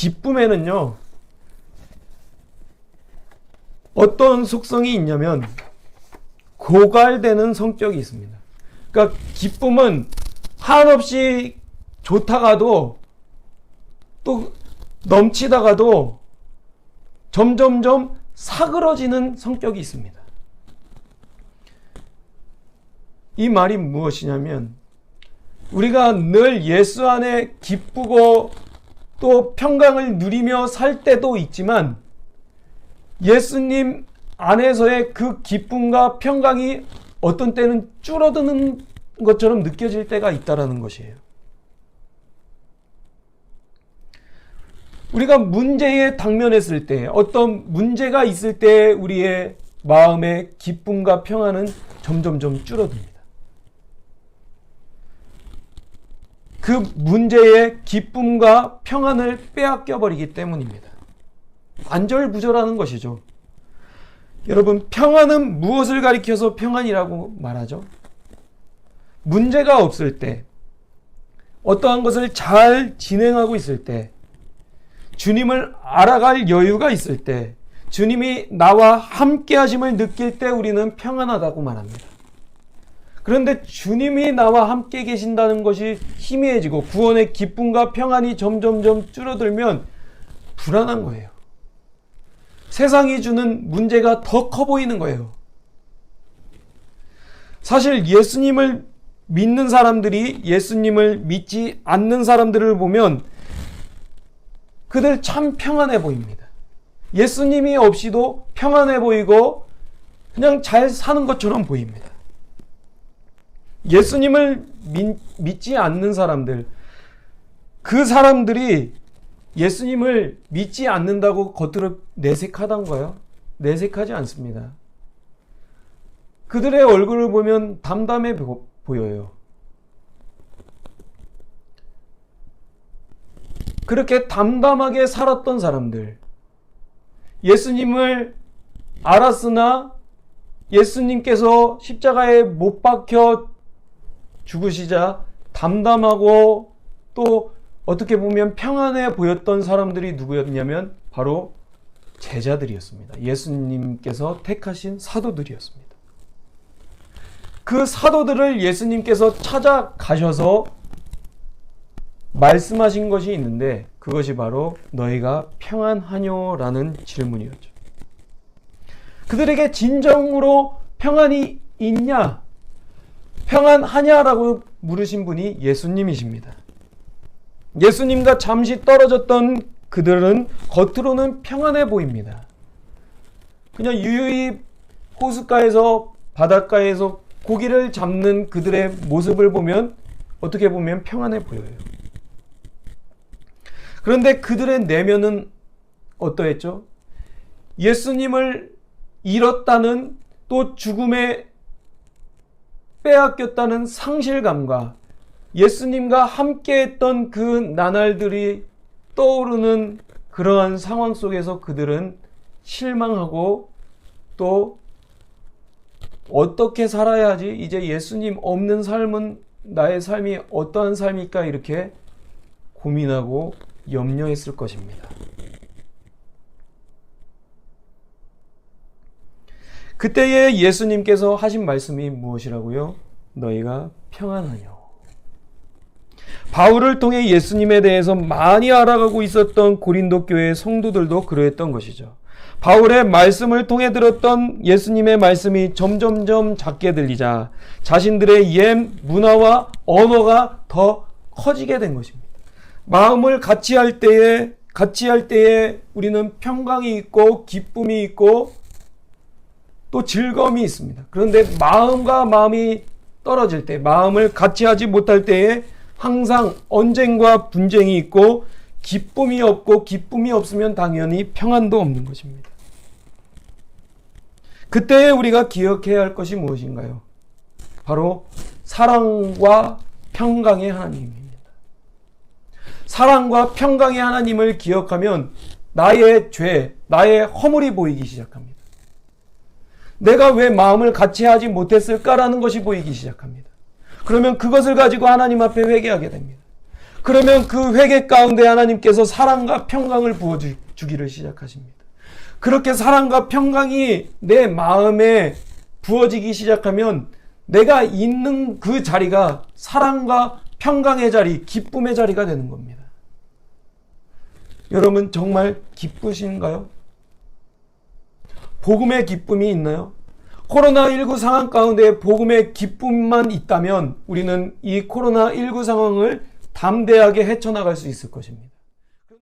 기쁨에는요, 어떤 속성이 있냐면 고갈되는 성격이 있습니다. 그러니까 기쁨은 한없이 좋다가도 또 넘치다가도 점점점 사그러지는 성격이 있습니다. 이 말이 무엇이냐면 우리가 늘 예수 안에 기쁘고 또 평강을 누리며 살 때도 있지만 예수님 안에서의 그 기쁨과 평강이 어떤 때는 줄어드는 것처럼 느껴질 때가 있다는 것이에요. 우리가 문제에 당면했을 때, 어떤 문제가 있을 때 우리의 마음의 기쁨과 평안은 점점점 줄어듭니다. 그 문제의 기쁨과 평안을 빼앗겨 버리기 때문입니다. 안절부절하는 것이죠. 여러분, 평안은 무엇을 가리켜서 평안이라고 말하죠? 문제가 없을 때, 어떠한 것을 잘 진행하고 있을 때, 주님을 알아갈 여유가 있을 때, 주님이 나와 함께 하심을 느낄 때 우리는 평안하다고 말합니다. 그런데 주님이 나와 함께 계신다는 것이 희미해지고 구원의 기쁨과 평안이 점점점 줄어들면 불안한 거예요. 세상이 주는 문제가 더 커 보이는 거예요. 사실 예수님을 믿는 사람들이 예수님을 믿지 않는 사람들을 보면 그들 참 평안해 보입니다. 예수님이 없이도 평안해 보이고 그냥 잘 사는 것처럼 보입니다. 예수님을 믿지 않는 사람들, 그 사람들이 예수님을 믿지 않는다고 겉으로 내색하던가요? 내색하지 않습니다. 그들의 얼굴을 보면 담담해 보여요. 그렇게 담담하게 살았던 사람들, 예수님을 알았으나 예수님께서 십자가에 못 박혀 죽으시자 담담하고 또 어떻게 보면 평안해 보였던 사람들이 누구였냐면 바로 제자들이었습니다. 예수님께서 택하신 사도들이었습니다. 그 사도들을 예수님께서 찾아가셔서 말씀하신 것이 있는데 그것이 바로 너희가 평안하뇨라는 질문이었죠. 그들에게 진정으로 평안이 있냐? 평안하냐라고 물으신 분이 예수님이십니다. 예수님과 잠시 떨어졌던 그들은 겉으로는 평안해 보입니다. 그냥 유유히 호숫가에서 바닷가에서 고기를 잡는 그들의 모습을 보면 어떻게 보면 평안해 보여요. 그런데 그들의 내면은 어떠했죠? 예수님을 잃었다는 또 죽음에 빼앗겼다는 상실감과 예수님과 함께했던 그 나날들이 떠오르는 그러한 상황 속에서 그들은 실망하고 또 어떻게 살아야지 이제 예수님 없는 삶은 나의 삶이 어떠한 삶일까 이렇게 고민하고 염려했을 것입니다. 그때에 예수님께서 하신 말씀이 무엇이라고요? 너희가 평안하뇨. 바울을 통해 예수님에 대해서 많이 알아가고 있었던 고린도 교회의 성도들도 그러했던 것이죠. 바울의 말씀을 통해 들었던 예수님의 말씀이 점점점 작게 들리자 자신들의 옛 문화와 언어가 더 커지게 된 것입니다. 마음을 같이 할 때에 우리는 평강이 있고 기쁨이 있고 또 즐거움이 있습니다. 그런데 마음과 마음이 떨어질 때, 마음을 같이 하지 못할 때에 항상 언쟁과 분쟁이 있고 기쁨이 없고 기쁨이 없으면 당연히 평안도 없는 것입니다. 그때에 우리가 기억해야 할 것이 무엇인가요? 바로 사랑과 평강의 하나님입니다. 사랑과 평강의 하나님을 기억하면 나의 죄, 나의 허물이 보이기 시작합니다. 내가 왜 마음을 같이 하지 못했을까라는 것이 보이기 시작합니다. 그러면 그것을 가지고 하나님 앞에 회개하게 됩니다. 그러면 그 회개 가운데 하나님께서 사랑과 평강을 부어주기를 시작하십니다. 그렇게 사랑과 평강이 내 마음에 부어지기 시작하면 내가 있는 그 자리가 사랑과 평강의 자리, 기쁨의 자리가 되는 겁니다. 여러분 정말 기쁘신가요? 복음의 기쁨이 있나요? 코로나19 상황 가운데 복음의 기쁨만 있다면 우리는 이 코로나19 상황을 담대하게 헤쳐나갈 수 있을 것입니다.